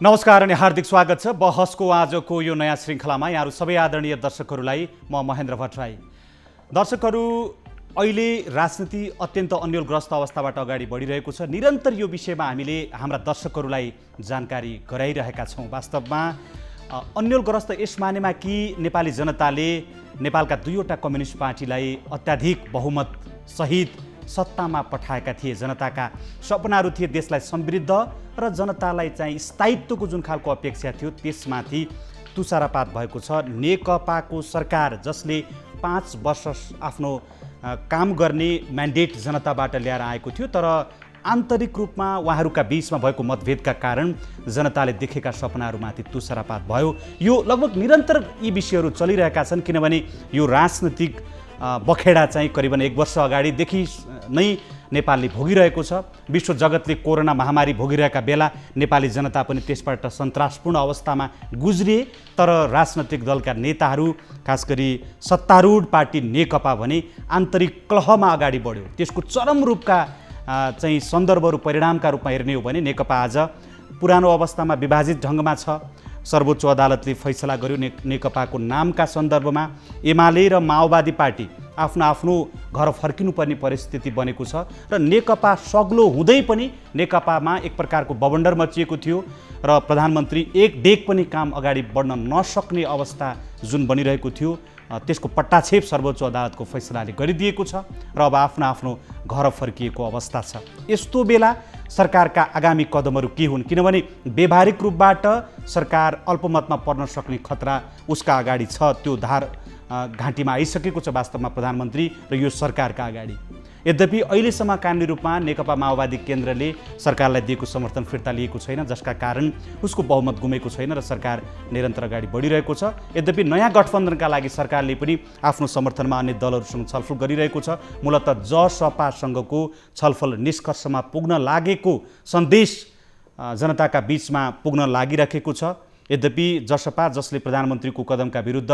नमस्कार अनि हार्दिक स्वागत छ बहसको आजको यो नयाँ श्रृङ्खलामा। यहाँहरू सबै आदरणीय दर्शकहरूलाई म महेन्द्र भट्टराई। दर्शकहरू, अहिले राजनीति अत्यन्त अन्यलग्रस्त अवस्थाबाट अगाडि बढिरहेको छ। निरन्तर यो विषयमा हामीले हाम्रा दर्शकहरूलाई जानकारी गराइरहेका छौँ। वास्तवमा अन्यलग्रस्त यस मानेमा कि नेपाली जनताले नेपालका दुईवटा कम्युनिस्ट पार्टीलाई अत्याधिक बहुमत सहित सत्तामा पठाएका थिए। जनताका सपनाहरू थिए देशलाई समृद्ध र जनतालाई चाहिँ स्थायित्वको जुन खालको अपेक्षा थियो त्यसमाथि तुषारपात भएको छ। नेकपाको सरकार जसले 5 वर्ष आफ्नो काम गर्ने म्यान्डेट जनताबाट ल्याएर आएको थियो, तर आन्तरिक रूपमा उहाँहरूका बीचमा भएको मतभेदका कारण जनताले देखेका सपनाहरूमाथि तुषारपात भयो। यो लगभग निरन्तर यी विषयहरू चलिरहेका छन्, किनभने यो राजनीतिक बखेडा चाहिँ करिबन 1 वर्ष अगाडिदेखि नै नेपालले भोगिरहेको छ। विश्व जगतले कोरोना महामारी भोगिरहेका बेला नेपाली जनता पनि त्यसबाट सन्तासपूर्ण अवस्थामा गुज्रिए। तर राजनैतिक दलका नेताहरू, खास गरी सत्तारूढ पार्टी नेकपा भने आन्तरिक कलहमा अगाडि बढ्यो। त्यसको चरम रूपका चाहिँ सन्दर्भहरू परिणामका रूपमा हेर्ने हो भने नेकपा आज पुरानो अवस्थामा विभाजित ढङ्गमा छ। सर्वोच्च अदालतले फैसला गर्यो नेकपाको नामका सन्दर्भमा। एमाले र माओवादी पार्टी आफ्नो आफ्नो घर फर्किनुपर्ने परिस्थिति बनेको छ र नेकपा सग्लो हुँदै पनि नेकपामा एक प्रकारको बवण्डर मचिएको थियो र प्रधानमन्त्री एक डेग पनि काम अगाडि बढ्न नसक्ने अवस्था जुन बनिरहेको थियो, त्यसको पट्टाछेप सर्वोच्च अदालतको फैसलाले गरिदिएको छ र अब आफ्नो आफ्नो घर फर्किएको अवस्था छ। यस्तो बेला सरकारका आगामी कदमहरू के हुन्, किनभने व्यावहारिक रूपबाट सरकार अल्पमतमा पर्न सक्ने खतरा उसका अगाडि छ। त्यो धार घाँटीमा आइसकेको छ वास्तवमा प्रधानमन्त्री र यो सरकारका अगाडि। यद्यपि अहिलेसम्म कानुनी रूपमा नेकपा माओवादी केन्द्रले सरकारलाई दिएको समर्थन फिर्ता लिएको छैन, जसका कारण उसको बहुमत गुमेको छैन र सरकार निरन्तर अगाडि बढिरहेको छ। यद्यपि नयाँ गठबन्धनका लागि सरकारले पनि आफ्नो समर्थनमा अन्य दलहरूसँग छलफल गरिरहेको छ। मूलतः जसपासँगको छलफल निष्कर्षमा पुग्न लागेको सन्देश जनताका बीचमा पुग्न लागिरहेको छ। यद्यपि जसपा, जसले प्रधानमन्त्रीको कदमका विरुद्ध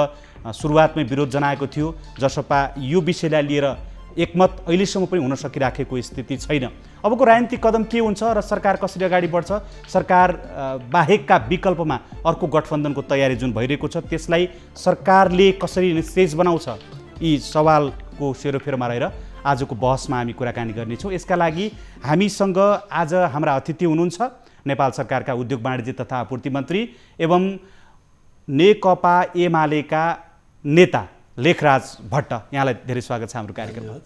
सुरुवातमै विरोध जनाएको थियो, जसपा यो विषयलाई लिएर एकमत अहिलेसम्म पनि हुन सकिराखेको स्थिति छैन। अबको राजनीतिक कदम के हुन्छ र सरकार कसरी अगाडि बढ्छ, सरकार बाहेकका विकल्पमा अर्को गठबन्धनको तयारी जुन भइरहेको छ त्यसलाई सरकारले कसरी निस्तेज बनाउँछ, यी सवालको सेरोफेरोमा रहेर आजको बहसमा हामी कुराकानी गर्नेछौँ। यसका लागि हामीसँग आज हाम्रा अतिथि हुनुहुन्छ नेपाल सरकारका उद्योग वाणिज्य तथा आपूर्ति मन्त्री एवं नेकपा एमालेका नेता लेखराज भट्ट। यहाँलाई धेरै स्वागत छ हाम्रो कार्यक्रममा।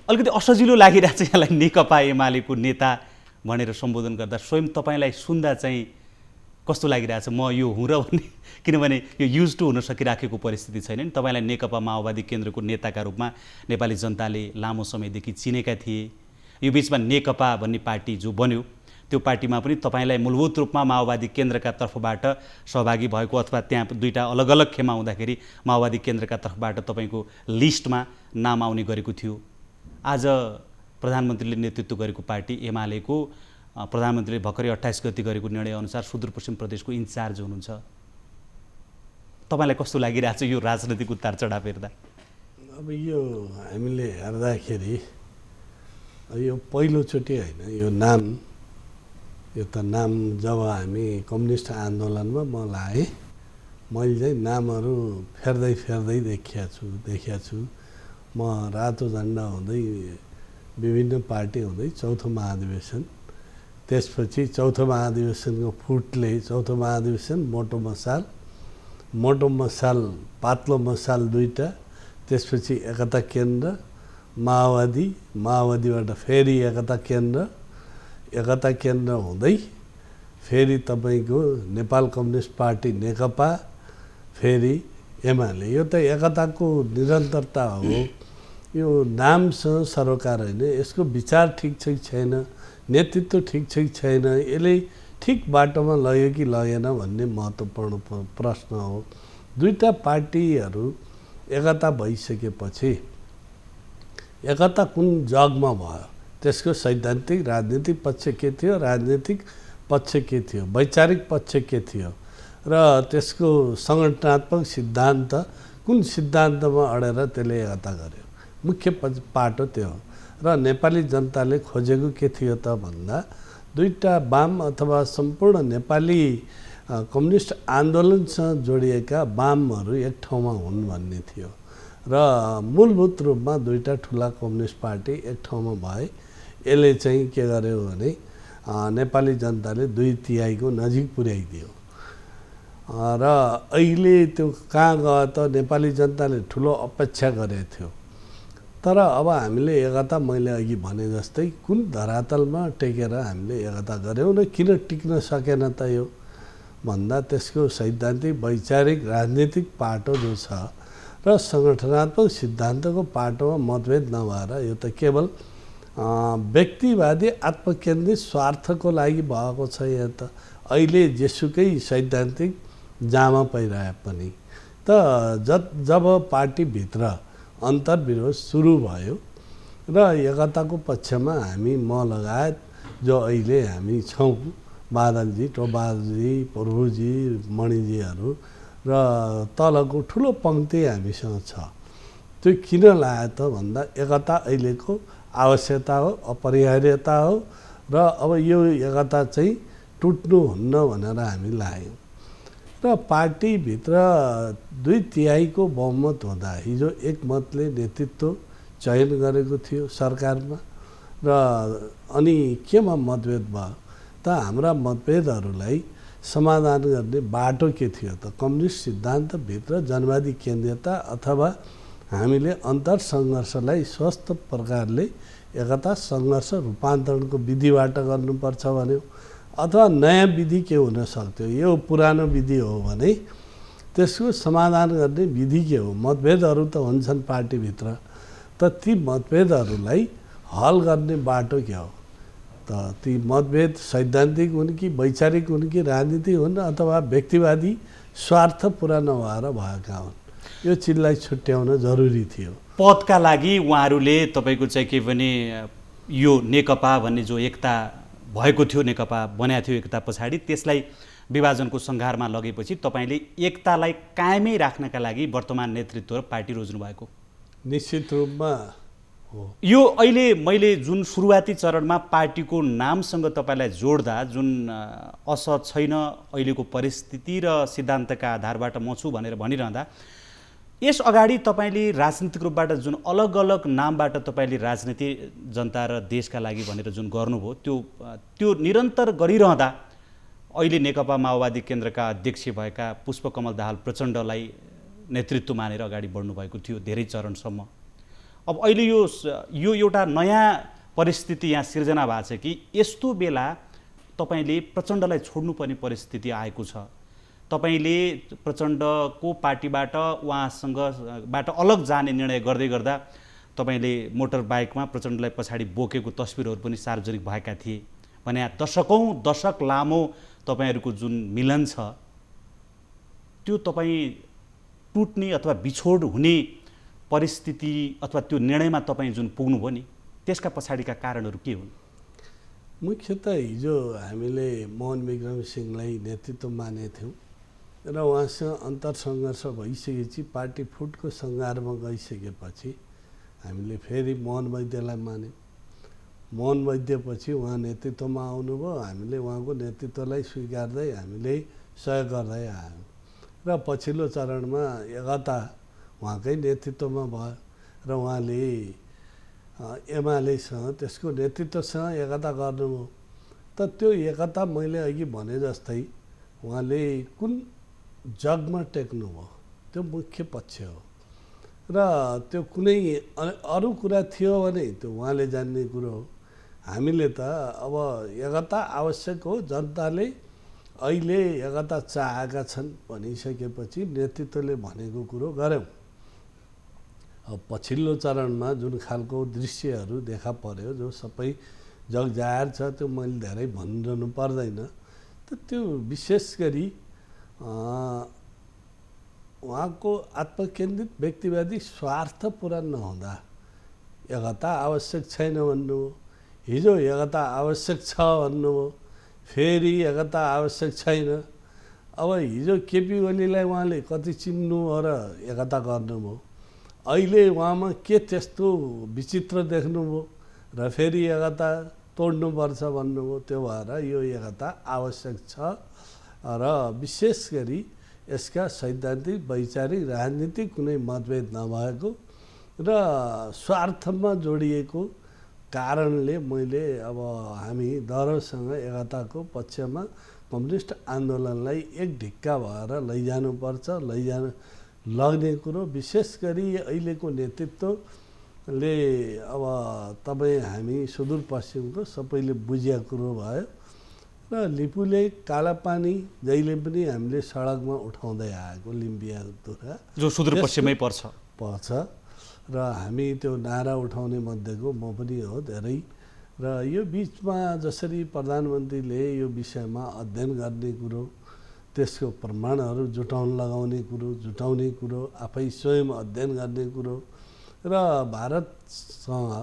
अलिकति असजिलो लागिरहेको छ यहाँलाई नेकपा एमालेको नेता भनेर सम्बोधन गर्दा, स्वयं तपाईँलाई सुन्दा चाहिँ कस्तो लागिरहेछ? म यो हुँ र भन्ने, किनभने यो युज टु हुन सकिराखेको परिस्थिति छैन नि। तपाईँलाई नेकपा माओवादी केन्द्रको नेताका रूपमा नेपाली जनताले लामो समयदेखि चिनेका थिए। यो बिचमा नेकपा भन्ने पार्टी जो बन्यो, त्यो पार्टीमा पनि तपाईँलाई मूलभूत रूपमा माओवादी केन्द्रका तर्फबाट सहभागी भएको अथवा त्यहाँ दुईवटा अलग अलग खेमा हुँदाखेरि माओवादी केन्द्रका तर्फबाट तपाईँको लिस्टमा नाम आउने गरेको थियो। आज प्रधानमन्त्रीले नेतृत्व गरेको पार्टी एमालेको प्रधानमन्त्रीले भर्खरै 28 गते गरेको निर्णयअनुसार सुदूरपश्चिम प्रदेशको इन्चार्ज हुनुहुन्छ। तपाईँलाई कस्तो लागिरहेछ यो राजनैतिक उतार चढाव हेर्दा? अब यो हामीले हेर्दाखेरि यो पहिलोचोटि होइन, यो त नाम जब हामी कम्युनिस्ट आन्दोलनमा म लाएँ, मैले चाहिँ नामहरू फेर्दै देखिया छु। म रातो झन्डा हुँदै विभिन्न पार्टी हुँदै चौथो महाधिवेशन, त्यसपछि चौथो महाधिवेशनको फुटले चौथो महाधिवेशन मोटो मसाल पातलो मसाल दुईटा, त्यसपछि एकता केन्द्र माओवादीबाट फेरि एकता केन्द्र हुँदै फेरि तपाईँको नेपाल कम्युनिस्ट पार्टी नेकपा, फेरि एमाले। यो त एकताको निरन्तरता हो। यो नामसँग सरोकार होइन, यसको विचार ठिक छ कि छैन, नेतृत्व ठिक छ कि छैन, यसले ठिक बाटोमा लग्यो कि लगेन भन्ने महत्त्वपूर्ण प्रश्न हो। दुईटा पार्टीहरू एकता भइसकेपछि एकता कुन जगमा भयो, त्यसको सैद्धान्तिक राजनीतिक पक्ष के थियो, राजनीतिक पक्ष के थियो, वैचारिक पक्ष के थियो र त्यसको सङ्गठनात्मक सिद्धान्त कुन सिद्धान्तमा अडेर त्यसले एकता गर्यो, मुख्य पाटो त्यो हो। र नेपाली जनताले खोजेको के थियो त भन्दा दुईटा वाम अथवा सम्पूर्ण नेपाली कम्युनिस्ट आन्दोलनसँग जोडिएका वामहरू एक ठाउँमा हुन् भन्ने थियो र मूलभूत रूपमा दुईटा ठुला कम्युनिस्ट पार्टी एक ठाउँमा भए यसले चाहिँ के गर्यो भने नेपाली जनताले 2/3 को नजिक पुर्याइदियो र अहिले त्यो कहाँ गयो त नेपाली जनताले ठुलो अपेक्षा गरेको थियो तर अब हामीले एकता मैले अघि भने जस्तै कुन धरातलमा टेकेर हामीले एकता गऱ्यौँ र किन टिक्न सकेन त यो भन्दा त्यसको सैद्धान्तिक वैचारिक राजनीतिक पाटो जो छ र सङ्गठनात्मक सिद्धान्तको पाटोमा मतभेद नभएर यो त केवल व्यक्तिवादी आत्मकेन्द्रित स्वार्थको लागि भएको छ यहाँ त अहिले जेसुकै सैद्धान्तिक जामा परिरहे पनि त जब पार्टीभित्र अन्तर्विरोध सुरु भयो र एकताको पक्षमा हामी म लगायत जो अहिले हामी छौँ बादलजी टोबाजी प्रभुजी मणिजीहरू र तलको ठुलो पङ्क्ति हामीसँग छ त्यो किन लाग्यो त भन्दा एकता अहिलेको आवश्यकता हो अपरिहार्यता हो र अब यो एकता चाहिँ टुट्नुहुन्न भनेर हामी लाग्यौँ र पार्टीभित्र 2/3 को बहुमत हुँदा हिजो एक मतले नेतृत्व चयन गरेको थियो सरकारमा र अनि केमा मतभेद भयो त हाम्रा मतभेदहरूलाई समाधान गर्ने बाटो के थियो त कम्युनिस्ट सिद्धान्तभित्र जनवादी केन्द्रीयता अथवा हामीले अन्तर सङ्घर्षलाई स्वस्थ प्रकारले एकता सङ्घर्ष रूपान्तरणको विधिबाट गर्नुपर्छ भन्यो अथवा नयाँ विधि के हुन सक्थ्यो यो पुरानो विधि हो भने त्यसको समाधान गर्ने विधि के हो मतभेदहरू त हुन्छन् पार्टीभित्र त ती मतभेदहरूलाई हल गर्ने बाटो के हो त ती मतभेद सैद्धान्तिक हुन् कि वैचारिक हुन् कि राजनीतिक हुन् अथवा व्यक्तिवादी स्वार्थ पुरा नभएर भएका हुन् यो चिजलाई छुट्याउन जरुरी थियो पदका लागि उहाँहरूले तपाईँको चाहिँ के भने यो नेकपा भन्ने जो एकता भएको थियो नेकपा बनाएको थियो एकता पछाडि त्यसलाई विभाजनको सङ्घारमा लगेपछि तपाईँले एकतालाई कायमै राख्नका लागि वर्तमान नेतृत्व र पार्टी रोज्नु भएको निश्चित रूपमा हो यो अहिले मैले जुन सुरुवाती चरणमा पार्टीको नामसँग तपाईँलाई जोड्दा जुन असहज छैन अहिलेको परिस्थिति र सिद्धान्तका आधारबाट म छु भनेर भनिरहँदा यस अगाडि तपाईँले राजनीतिक रूपबाट जुन अलग अलग नामबाट तपाईँले राजनीति जनता र देशका लागि भनेर जुन गर्नुभयो त्यो निरन्तर गरिरहँदा अहिले नेकपा माओवादी केन्द्रका अध्यक्ष भएका पुष्पकमल दाहाल प्रचण्डलाई नेतृत्व मानेर अगाडि बढ्नुभएको थियो धेरै चरणसम्म अब अहिले यो एउटा नयाँ परिस्थिति यहाँ सिर्जना भएको छ कि यस्तो बेला तपाईँले प्रचण्डलाई छोड्नुपर्ने परिस्थिति आएको छ तपाईँले प्रचण्डको पार्टीबाट उहाँसँगबाट अलग जाने निर्णय गर्दै गर्दा तपाईँले मोटर बाइकमा प्रचण्डलाई पछाडि बोकेको तस्बिरहरू पनि सार्वजनिक भएका थिए भने दशक लामो तपाईँहरूको जुन मिलन छ त्यो तपाईँ टुट्ने अथवा बिछोड हुने परिस्थिति अथवा त्यो निर्णयमा तपाईँ जुन पुग्नुभयो नि त्यसका पछाडिका कारणहरू के हुन् मुख्यतः हिजो हामीले मोहन विक्रम सिंहलाई नेतृत्व मानेका थियौँ र उहाँसँग अन्तर सङ्घर्ष भइसकेपछि पार्टी फुटको सङ्घारमा गइसकेपछि हामीले फेरि मोहन वैद्यलाई मान्यौँ मोहन वैद्यपछि उहाँ नेतृत्वमा आउनुभयो हामीले उहाँको नेतृत्वलाई स्वीकार्दै हामीले सहयोग गर्दै आयौँ र पछिल्लो चरणमा एकता उहाँकै नेतृत्वमा भयो र उहाँले एमालेसँग त्यसको नेतृत्वसँग एकता गर्नुभयो त त्यो एकता मैले अघि भने जस्तै उहाँले कुन जगमा टेक्नुभयो त्यो मुख्य पक्ष हो र त्यो कुनै अरू कुरा थियो भने त्यो उहाँले जान्ने कुरो हो हामीले त अब एकता आवश्यक हो जनताले अहिले एकता चाहेका छन् भनिसकेपछि नेतृत्वले भनेको कुरो गऱ्यौँ अब पछिल्लो चरणमा जुन खालको दृश्यहरू देखा पर्यो जो सबै जग जाहेर छ त्यो मैले धेरै भनिरहनु पर्दैन त त्यो विशेष गरी उहाँको आत्मकेन्द्रित व्यक्तिवादी स्वार्थ पुरा नहुँदा एकता आवश्यक छैन भन्नु हिजो एकता आवश्यक छ भन्नुभयो फेरि एकता आवश्यक छैन अब हिजो केपी ओलीलाई उहाँले कति चिन्नु र एकता गर्नुभयो अहिले उहाँमा के त्यस्तो विचित्र देख्नुभयो र फेरि एकता तोड्नुपर्छ भन्नुभयो। त्यो भएर यो एकता आवश्यक छ र विशेष गरी यसका सैद्धान्तिक वैचारिक राजनीतिक कुनै मतभेद नभएको र स्वार्थमा जोडिएको कारणले मैले अब हामी दरसँग एकताको पक्षमा कम्युनिस्ट आन्दोलनलाई एक ढिक्का भएर लैजानुपर्छ, लग्ने कुरो विशेष गरी अहिलेको नेतृत्वले अब तपाईँ हामी सुदूरपश्चिमको सबैले बुझेको कुरो भयो र लिपुले कालापानी जहिले पनि हामीले सडकमा उठाउँदै आएको लिम्बियाधुरा जो सुदूरपश्चिमै पर्छ र हामी त्यो नारा उठाउने मध्येको म पनि हो धेरै। र यो बिचमा जसरी प्रधानमन्त्रीले यो विषयमा अध्ययन गर्ने कुरो, त्यसको प्रमाणहरू जुटाउने कुरो, आफै स्वयं अध्ययन गर्ने कुरो र भारतसँग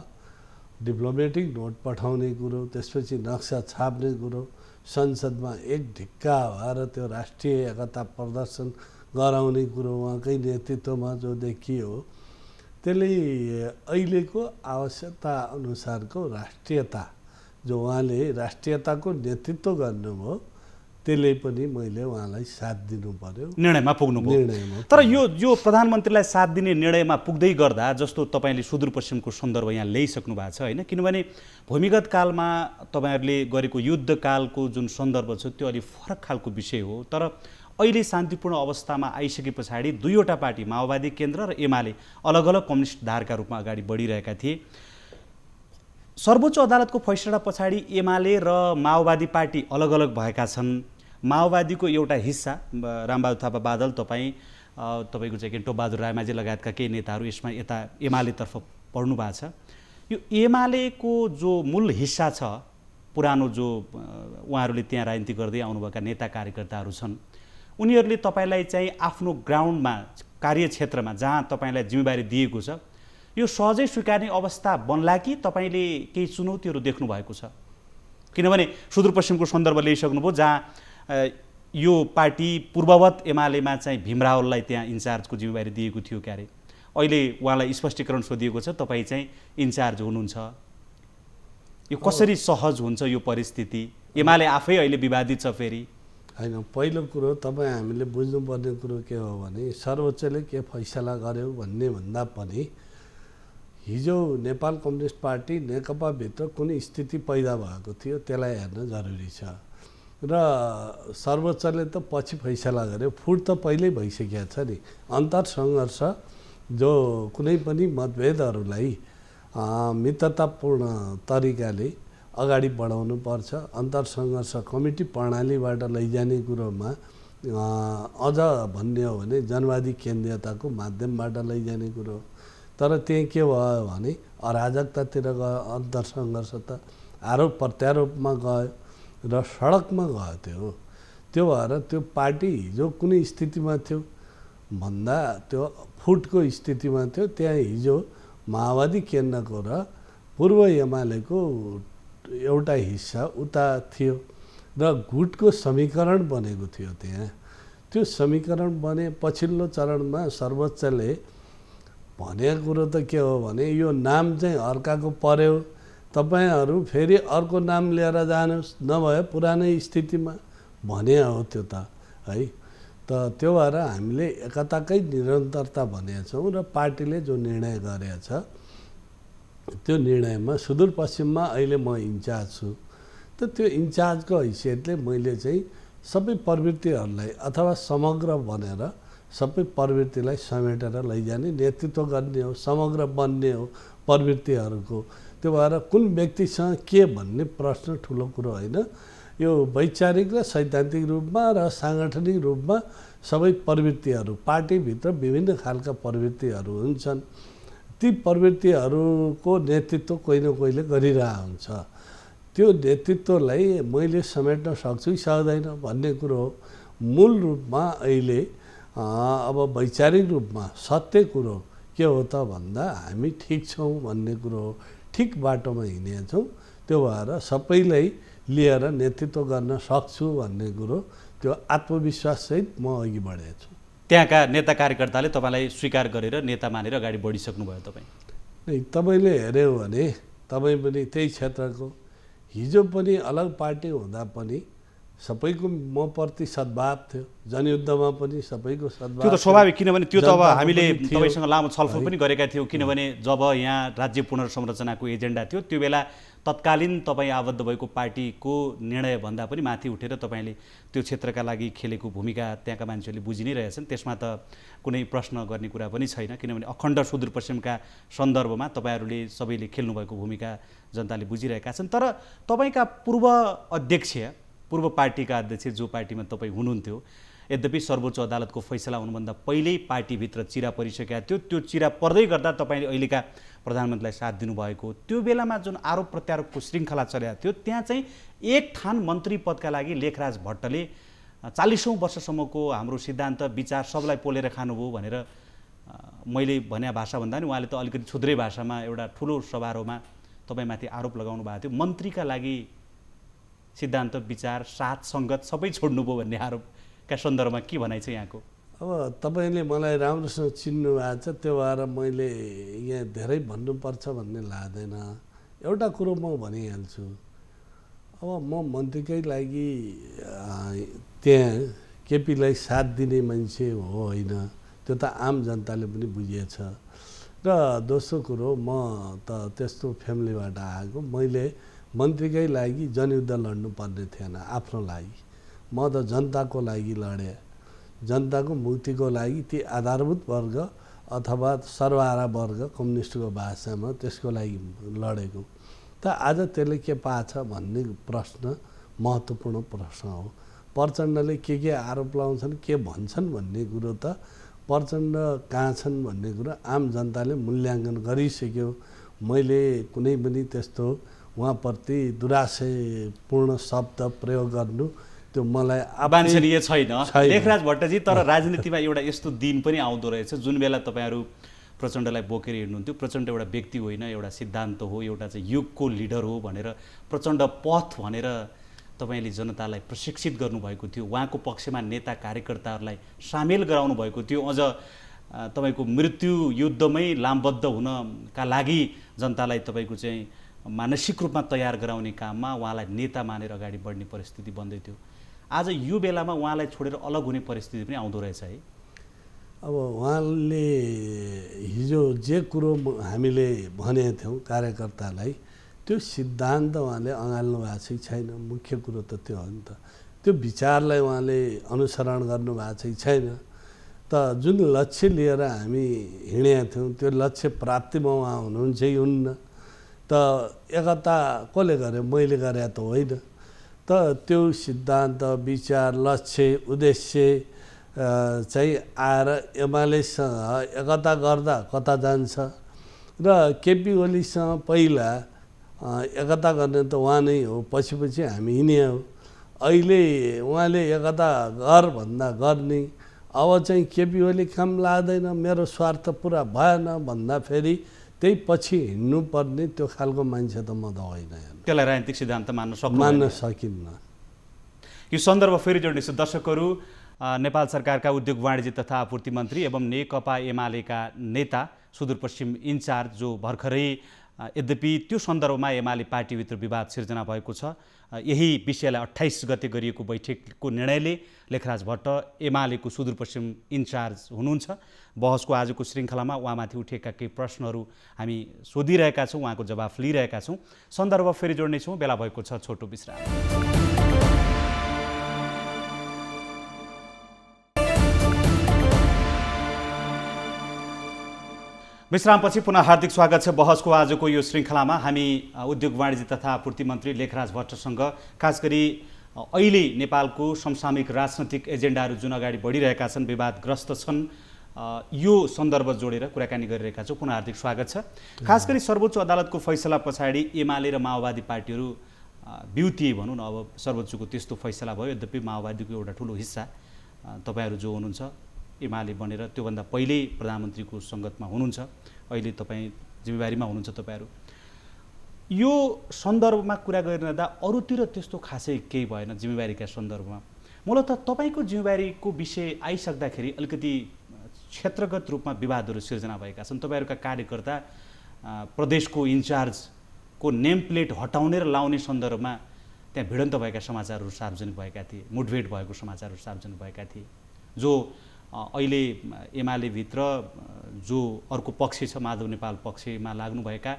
डिप्लोमेटिक नोट पठाउने कुरो, त्यसपछि नक्सा छाप्ने कुरो, संसदमा एक ढिक्का भएर त्यो राष्ट्रिय एकता प्रदर्शन गराउने कुरो उहाँकै नेतृत्वमा जो देखियो, त्यसले अहिलेको आवश्यकता अनुसारको राष्ट्रियता जो उहाँले राष्ट्रियताको नेतृत्व गर्नुभयो, त्यसले पनि मैले उहाँलाई साथ दिनु पर्यो, निर्णयमा पुग्नुभयो। तर यो प्रधानमन्त्रीलाई साथ दिने निर्णयमा पुग्दै गर्दा जस्तो तपाईँले सुदूरपश्चिमको सन्दर्भ यहाँ ल्याइसक्नु भएको छ होइन, किनभने भूमिगत कालमा तपाईँहरूले गरेको युद्धकालको जुन सन्दर्भ छ त्यो अलिक फरक खालको विषय हो। तर अहिले शान्तिपूर्ण अवस्थामा आइसके पछाडि दुईवटा पार्टी माओवादी केन्द्र र एमाले अलग अलग कम्युनिस्ट धारका रूपमा अगाडि बढिरहेका थिए। सर्वोच्च अदालतको फैसला पछाडि एमाले र माओवादी पार्टी अलग अलग भएका छन्। माओवादीको एउटा हिस्सा रामबहादुर थापा बादल, तपाईँको चाहिँ टोपबहादुर रायमाझी लगायतका केही नेताहरू यसमा यता एमालेतर्फ पढ्नु भएको छ। यो एमालेको जो मूल हिस्सा छ, पुरानो जो उहाँहरूले त्यहाँ राजनीति गर्दै आउनुभएका नेता कार्यकर्ताहरू छन्, उनीहरूले तपाईँलाई चाहिँ आफ्नो ग्राउन्डमा कार्यक्षेत्रमा जहाँ तपाईँलाई जिम्मेवारी दिएको छ यो सहजै स्वीकार्ने अवस्था बन्ला कि तपाईँले केही चुनौतीहरू देख्नु भएको छ? किनभने सुदूरपश्चिमको सन्दर्भ ल्याइसक्नुभयो जहाँ यो पार्टी पूर्ववत एमालेमा चाहिँ भीम रावललाई त्यहाँ इन्चार्जको जिम्मेवारी दिएको थियो क्यारे, अहिले उहाँलाई स्पष्टीकरण सोधिएको छ तपाईँ चाहिँ इन्चार्ज हुनुहुन्छ। यो कसरी सहज हुन्छ यो परिस्थिति? एमाले आफै अहिले विवादित छ फेरि होइन। पहिलो कुरो तपाईँ हामीले बुझ्नुपर्ने कुरो के हो भने सर्वोच्चले के फैसला गर्यो भन्ने भन्दा पनि हिजो नेपाल कम्युनिस्ट पार्टी नेकपाभित्र कुन स्थिति पैदा भएको थियो त्यसलाई हेर्न जरुरी छ र सर्वोच्चले त पछि फैसला गर्यो, फुट त पहिल्यै भइसकेको छ नि। अन्तरसङ्घर्ष जो कुनै पनि मतभेदहरूलाई मित्रतापूर्ण तरिकाले अगाडि बढाउनु पर्छ, अन्तरसङ्घर्ष कमिटी प्रणालीबाट लैजाने कुरोमा अझ भन्ने हो भने जनवादी केन्द्रीयताको माध्यमबाट लैजाने कुरो। तर त्यही के भयो भने अराजकतातिर गयो, अन्तरसङ्घर्ष त आरोप प्रत्यारोपमा गयो र सडकमा गयो। त्यो भएर त्यो पार्टी हिजो कुनै स्थितिमा थियो भन्दा त्यो फुटको स्थितिमा थियो। त्यहाँ हिजो माओवादी केन्द्रको र पूर्व एमालेको एउटा हिस्सा उता थियो र गुटको समीकरण बनेको थियो त्यहाँ। त्यो समीकरण बने पछिल्लो चरणमा सर्वोच्चले भनेको कुरो त के हो भने यो नाम चाहिँ अर्काको पर्यो, तपाईँहरू फेरि अर्को नाम लिएर जानुहोस्, नभए पुरानै स्थितिमा भने हो त्यो त है। त त्यो भएर हामीले एकताकै निरन्तरता भनेका छौँ र पार्टीले जो निर्णय गरेको छ त्यो निर्णयमा सुदूरपश्चिममा अहिले म इन्चार्ज छु। त त्यो इन्चार्जको हैसियतले मैले चाहिँ सबै प्रवृत्तिहरूलाई अथवा समग्र बनेर सबै प्रवृत्तिलाई समेटेर लैजाने नेतृत्व गर्ने हो, समग्र बन्ने हो प्रवृत्तिहरूको। त्यो भएर कुन व्यक्तिसँग के भन्ने प्रश्न ठुलो कुरो होइन। यो वैचारिक र सैद्धान्तिक रूपमा र साङ्गठनिक रूपमा सबै प्रवृत्तिहरू पार्टीभित्र विभिन्न खालका प्रवृत्तिहरू हुन्छन्। ती प्रवृत्तिहरूको नेतृत्व कोही न कोहीले गरिरहेको हुन्छ। त्यो नेतृत्वलाई मैले समेट्न सक्छु कि सक्दैन भन्ने कुरो हो। मूल रूपमा अहिले अब वैचारिक रूपमा सत्य कुरो के हो त भन्दा हामी ठिक छौँ भन्ने कुरो हो, ठिक बाटोमा हिँडेका छौँ। त्यो भएर सबैलाई लिएर नेतृत्व गर्न सक्छु भन्ने कुरो त्यो आत्मविश्वाससहित म अघि बढेको छु। त्यहाँका नेता कार्यकर्ताले तपाईँलाई स्वीकार गरेर नेता मानेर अगाडि बढिसक्नुभयो। तपाईँले हेऱ्यो भने तपाईँ पनि त्यही क्षेत्रको हिजो पनि अलग पार्टी हुँदा पनि सबैको म प्रति सद्भाव थियो, जनयुद्धमा पनि सबैको सद्भाव त्यो त स्वाभाविक, किनभने त्यो त अब जनताको हामीले पनि थियो। तपाईँसँग लामो छलफल पनि गरेका थियौँ, किनभने जब यहाँ राज्य पुनर्संरचनाको एजेन्डा थियो त्यो बेला तत्कालीन तपाईँ आबद्ध भएको पार्टीको निर्णयभन्दा पनि माथि उठेर तपाईँले त्यो क्षेत्रका लागि खेलेको भूमिका त्यहाँका मान्छेहरूले बुझि नै रहेछन्, त्यसमा त कुनै प्रश्न गर्ने कुरा पनि छैन, किनभने अखण्ड सुदूरपश्चिमका सन्दर्भमा तपाईँहरूले सबैले खेल्नुभएको भूमिका जनताले बुझिरहेका छन्। तर तपाईँका पूर्व अध्यक्ष, पूर्व पार्टीका अध्यक्ष जो पार्टीमा तपाईँ हुनुहुन्थ्यो, यद्यपि सर्वोच्च अदालतको फैसला हुनुभन्दा पहिल्यै पार्टीभित्र चिरा परिसकेका थियो, त्यो चिरा पर्दै गर्दा तपाईँले अहिलेका प्रधानमन्त्रीलाई साथ दिनुभएको, त्यो बेलामा जुन आरोप प्रत्यारोपको श्रृङ्खला चलेको थियो त्यहाँ चाहिँ एक ठान मन्त्री पदका लागि लेखराज भट्टले 40औं वर्षसम्मको हाम्रो सिद्धान्त विचार सबलाई पोलेर खानुभयो भनेर मैले भने भाषाभन्दा नि उहाँले त अलिकति क्षुद्रै भाषामा एउटा ठुलो समारोहमा तपाईँमाथि आरोप लगाउनु भएको थियो, मन्त्रीका लागि सिद्धान्त विचार साथ सङ्गत सबै छोड्नुभयो भन्ने आरोपका सन्दर्भमा के भनाइ छ यहाँको? अब तपाईँले मलाई राम्रोसँग चिन्नु भएको छ, त्यो भएर मैले यहाँ धेरै भन्नुपर्छ भन्ने लाग्दैन। एउटा कुरो म भनिहाल्छु, अब म मन्त्रीकै लागि त्यहाँ केपीलाई साथ दिने मान्छे हो होइन, त्यो त आम जनताले पनि बुझिएछ। र दोस्रो कुरो, म त त्यस्तो फ्यामिलीबाट आएको, मैले मन्त्रीकै लागि जनयुद्ध लड्नुपर्ने थिएन आफ्नो लागि, म त जनताको लागि लडेँ, जनताको मुक्तिको लागि ती आधारभूत वर्ग अथवा सर्वहारा वर्ग कम्युनिस्टको भाषामा त्यसको लागि लडेको। त आज त्यसले के पाछ भन्ने प्रश्न महत्त्वपूर्ण प्रश्न हो। प्रचण्डले के आरोप लगाउँछन्, के भन्छन् भन्ने कुरो त प्रचण्ड कहाँ छन् भन्ने कुरो आम जनताले मूल्याङ्कन गरिसक्यो। मैले कुनै पनि त्यस्तो उहाँप्रति दुराशयपूर्ण शब्द प्रयोग गर्नु त्यो मलाई वाञ्छनीय छैन लेखराज भट्टजी। तर राजनीतिमा एउटा यस्तो दिन पनि आउँदो रहेछ जुन बेला तपाईँहरू प्रचण्डलाई बोकेर हिँड्नुहुन्थ्यो, प्रचण्ड एउटा व्यक्ति होइन, एउटा सिद्धान्त हो, एउटा चाहिँ युगको लिडर हो भनेर प्रचण्ड पथ भनेर तपाईँले जनतालाई प्रशिक्षित गर्नुभएको थियो, उहाँको पक्षमा नेता कार्यकर्ताहरूलाई सामेल गराउनु भएको थियो, अझ तपाईँको मृत्यु युद्धमै लामबद्ध हुनका लागि जनतालाई तपाईँको चाहिँ मानसिक रूपमा तयार गराउने काममा उहाँलाई नेता मानेर अगाडि बढ्ने परिस्थिति बन्दै थियो। आज यो बेलामा उहाँलाई छोडेर अलग हुने परिस्थिति पनि आउँदो रहेछ है। अब उहाँले हिजो जे कुरो हामीले भनेका थियौँ कार्यकर्तालाई, त्यो सिद्धान्त उहाँले अँगाल्नु भएको छैन। मुख्य कुरो त त्यो हो नि त, त्यो विचारलाई उहाँले अनुसरण गर्नु भएको छैन। त जुन लक्ष्य लिएर हामी हिँडेका थियौँ त्यो लक्ष्य प्राप्तिमा उहाँ हुनुहुन्छ कि हुन्न, त एकता कसले गर्यो, मैले गरे त होइन। त त्यो सिद्धान्त विचार लक्ष्य उद्देश्य चाहिँ आएर एमालेसँग एकता गर्दा कता जान्छ र केपी ओलीसँग पहिला एकता गर्ने त उहाँ नै हो, पछि पछि हामी हिँड्ने हो। अहिले उहाँले एकता गर भन्दा गर्ने, अब चाहिँ केपी ओली काम लाग्दैन, मेरो स्वार्थ पुरा भएन भन्दा फेरि त्यही पछि हिँड्नुपर्ने त्यो खालको मान्छे त म त होइन। त्यसलाई राजनीतिक सिद्धान्त मान्न सकिन्न। यो सन्दर्भ फेरि जोड्नेछु दर्शकहरू, नेपाल सरकारका उद्योग वाणिज्य तथा आपूर्ति मन्त्री एवं नेकपा एमालेका नेता सुदूरपश्चिम इन्चार्ज जो भर्खरै यद्यपि त्यो सन्दर्भमा एमाले पार्टीभित्र विवाद सिर्जना भएको छ, यही विषयलाई 28 गते गरिएको बैठकको निर्णयले लेखराज भट्ट एमालेको सुदूरपश्चिम इन्चार्ज हुनुहुन्छ। बहसको आजको श्रृङ्खलामा उहाँमाथि उठेका केही प्रश्नहरू हामी सोधिरहेका छौँ, उहाँको जवाफ लिइरहेका छौँ। सन्दर्भ फेरि जोड्नेछौँ, बेला भएको छ छोटो विश्राम। विश्रामपछि पुनः हार्दिक स्वागत छ। बहसको आजको यो श्रृङ्खलामा हामी उद्योग वाणिज्य तथा आपूर्ति मन्त्री लेखराज भट्टसँग खास गरी अहिले नेपालको समसामयिक राजनैतिक एजेन्डाहरू जुन अगाडि बढिरहेका छन्, विवादग्रस्त छन्, यो सन्दर्भ जोडेर कुराकानी गरिरहेका छौँ। पुनः हार्दिक स्वागत छ। खास गरी सर्वोच्च अदालतको फैसला पछाडि एमाले र माओवादी पार्टीहरू बिउतिए भनौँ न। अब सर्वोच्चको त्यस्तो फैसला भयो, यद्यपि माओवादीको एउटा ठुलो हिस्सा तपाईँहरू जो हुनुहुन्छ एमाले बनेर त्योभन्दा पहिल्यै प्रधानमन्त्रीको सङ्गतमा हुनुहुन्छ, अहिले तपाईँ जिम्मेवारीमा हुनुहुन्छ तपाईँहरू। यो सन्दर्भमा कुरा गरिरहँदा अरूतिर त्यस्तो खासै केही भएन जिम्मेवारीका सन्दर्भमा। मूलतः तपाईँको जिम्मेवारीको विषय आइसक्दाखेरि अलिकति क्षेत्रगत रूपमा विवादहरू सिर्जना भएका छन्। तपाईँहरूका कार्यकर्ता प्रदेशको इन्चार्ज को नेम प्लेट हटाउने र लाउने सन्दर्भमा त्यहाँ भिडन्त भएका समाचारहरू सार्वजनिक भएका थिए, मुठभेड भएको समाचारहरू सार्वजनिक भएका थिए। जो अहिले एमालेभित्र जो अर्को पक्ष छ, माधव नेपाल पक्षमा लाग्नुभएका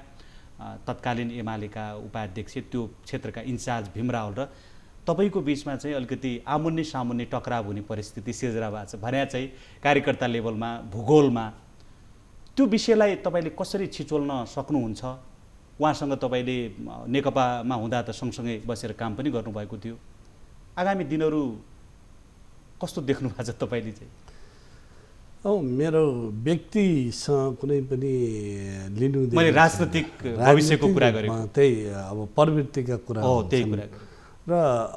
तत्कालीन एमालेका उपाध्यक्ष, त्यो क्षेत्रका इन्चार्ज भीम रावल र तपाईँको बिचमा चाहिँ अलिकति आमुन्ने सामुन्ने टक्राव हुने परिस्थिति सिर्जना भएको छ भने चाहिँ कार्यकर्ता लेभलमा, भूगोलमा। त्यो विषयलाई तपाईँले कसरी छिचोल्न सक्नुहुन्छ? उहाँसँग तपाईँले नेकपामा हुँदा त सँगसँगै बसेर काम पनि गर्नुभएको थियो। आगामी दिनहरू कस्तो देख्नु भएको छ तपाईँले चाहिँ? मेरो व्यक्तिसँग कुनै पनि लिनु दिनु, मैले राजनीतिक भविष्यको कुरा गरेको, त्यही अब प्रवृत्तिका कुरा हो, त्यही कुरा गरेको। र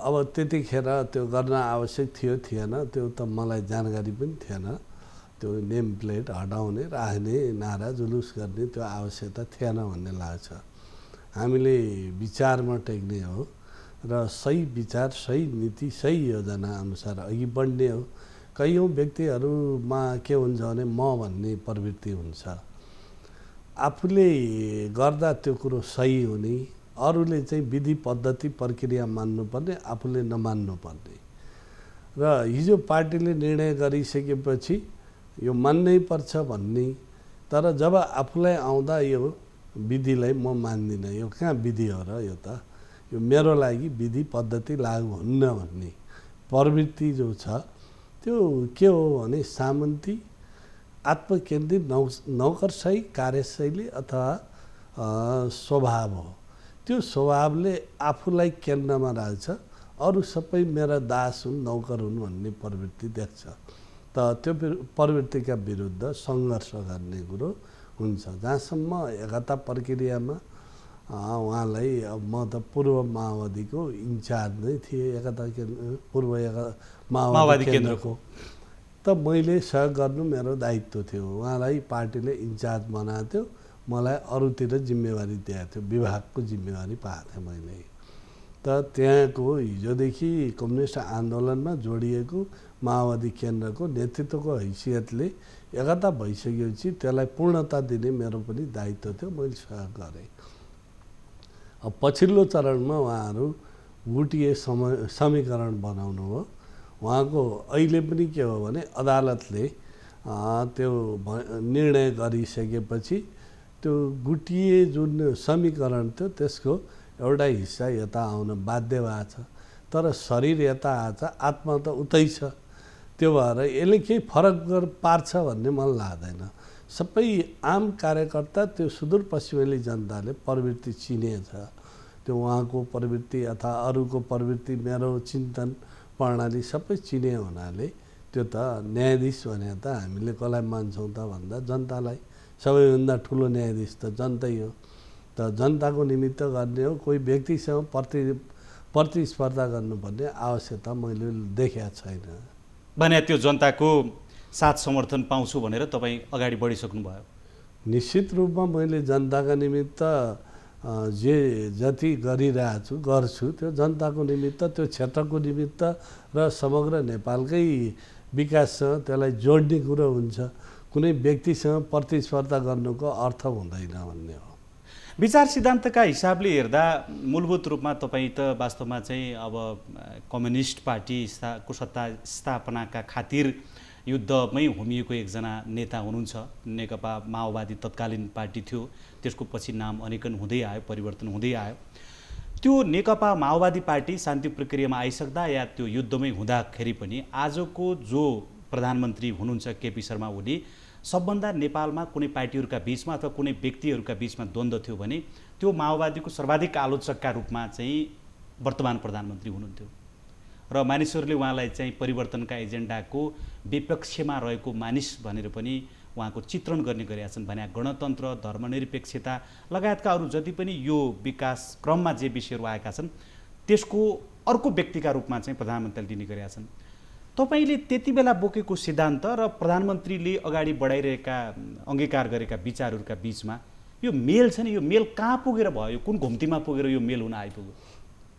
अब त्यतिखेर त्यो गर्न आवश्यक थियो थिएन त्यो त मलाई जानकारी पनि थिएन। त्यो नेम प्लेट हटाउने, राख्ने, नारा जुलुस गर्ने त्यो आवश्यकता थिएन भन्ने लाग्छ। हामीले विचारमा टेक्ने हो र सही विचार, सही नीति, सही योजना अनुसार अघि बढ्ने हो। कयौँ व्यक्तिहरूमा के हुन्छ भने म भन्ने प्रवृत्ति हुन्छ। आफूले गर्दा त्यो कुरो सही हुने, अरूले चाहिँ विधि पद्धति प्रक्रिया मान्नुपर्ने, आफूले नमान्नुपर्ने। र हिजो पार्टीले निर्णय गरिसकेपछि यो मान्नै पर्छ भन्ने, तर जब आफूलाई आउँदा यो विधिलाई म मान्दिनँ, यो कहाँ विधि हो र, यो त यो मेरो लागि विधि पद्धति लागु हुन्न भन्ने प्रवृत्ति जो छ त्यो के हो भने सामन्ती, आत्मकेन्द्रित नौकरशाही कार्यशैली अथवा स्वभाव हो। त्यो स्वभावले आफूलाई केन्द्रमा राख्छ, अरू सबै मेरा दास हुन्, नौकर हुन् भन्ने प्रवृत्ति देख्छ। त त्यो प्रवृत्तिका विरुद्ध सङ्घर्ष गर्ने कुरो हुन्छ। जहाँसम्म एकता प्रक्रियामा उहाँलाई, अब म त पूर्व माओवादीको इन्चार्ज नै थिएँ, एकता केन्द्र, पूर्व माओवादी केन्द्रको, त मैले सहयोग गर्नु मेरो दायित्व थियो। उहाँलाई पार्टीले इन्चार्ज बनाएको थियो, मलाई अरूतिर जिम्मेवारी दिएको थियो, विभागको जिम्मेवारी पाएको थिएँ मैले। त त्यहाँको हिजोदेखि कम्युनिस्ट आन्दोलनमा जोडिएको माओवादी केन्द्रको नेतृत्वको हैसियतले एकता भइसकेपछि त्यसलाई पूर्णता दिने मेरो पनि दायित्व थियो, मैले सहयोग गरेँ। अब पछिल्लो चरणमा उहाँहरू गुटिए समीकरण बनाउनु हो। उहाँको अहिले पनि के हो भने अदालतले त्यो निर्णय गरिसकेपछि त्यो गुटिए जुन समीकरण थियो त्यसको एउटा हिस्सा यता आउन बाध्य भएको छ, तर शरीर यता आएछ, आत्मा त उतै छ। त्यो भएर यसले केही फरक पार्छ भन्ने मलाई लाग्दैन। सबै आम कार्यकर्ता, त्यो सुदूरपश्चिमेली जनताले प्रवृत्ति चिनेछ। त्यो उहाँको प्रवृत्ति अथवा अरूको प्रवृत्ति, मेरो चिन्तन प्रणाली सबै चिने हुनाले त्यो त न्यायाधीश भने त हामीले कसलाई मान्छौँ त भन्दा जनतालाई, सबैभन्दा ठुलो न्यायाधीश त जनतै हो। त जनताको निमित्त गर्ने हो, कोही व्यक्तिसँग प्रतिस्पर्धा गर्नुपर्ने आवश्यकता मैले देखेको छैन। भने त्यो जनताको साथ समर्थन पाउँछु भनेर तपाईँ अगाडि बढिसक्नुभयो? निश्चित रूपमा मैले जनताका निमित्त जे जति गरिरहेछु गर्छु, त्यो जनताको निमित्त, त्यो क्षेत्रको निमित्त र समग्र नेपालकै विकाससँग त्यसलाई जोड्ने कुरो हुन्छ। कुनै व्यक्तिसँग प्रतिस्पर्धा गर्नुको अर्थ हुँदैन भन्ने हो। विचार सिद्धान्तका हिसाबले हेर्दा मूलभूत रूपमा तपाईँ त वास्तवमा चाहिँ अब कम्युनिस्ट पार्टीको सत्ता स्थापनाका खातिर युद्धमै होमिएको एकजना नेता हुनुहुन्छ। नेकपा माओवादी तत्कालीन पार्टी थियो, त्यसको पछि नाम अनेकन हुँदै आयो, परिवर्तन हुँदै आयो। त्यो नेकपा माओवादी पार्टी शान्ति प्रक्रियामा आइसक्दा या त्यो युद्धमै हुँदाखेरि पनि आजको जो प्रधानमन्त्री हुनुहुन्छ केपी शर्मा ओली, सबभन्दा नेपालमा कुनै पार्टीहरूका बिचमा अथवा कुनै व्यक्तिहरूका बिचमा द्वन्द्व थियो भने त्यो माओवादीको सर्वाधिक आलोचकका रूपमा चाहिँ वर्तमान प्रधानमन्त्री हुनुहुन्थ्यो र मानिसहरूले उहाँलाई चाहिँ परिवर्तनका एजेन्डाको विपक्षमा रहेको मानिस भनेर पनि उहाँको चित्रण गर्ने गरेका छन्। भने गणतन्त्र, धर्मनिरपेक्षता लगायतका अरू जति पनि यो विकास क्रममा जे विषयहरू आएका छन् त्यसको अर्को व्यक्तिका रूपमा चाहिँ प्रधानमन्त्रीले लिने गरेका छन्। तपाईले त्यति बेला बोकेको सिद्धान्त र प्रधानमन्त्रीले अगाडि बढाइरहेका अङ्गीकार गरेका विचारहरूका बिचमा यो मेल छ नि, यो मेल कहाँ पुगेर भयो? कुन घुम्तीमा पुगेर यो मेल हुन आइपुग्यो?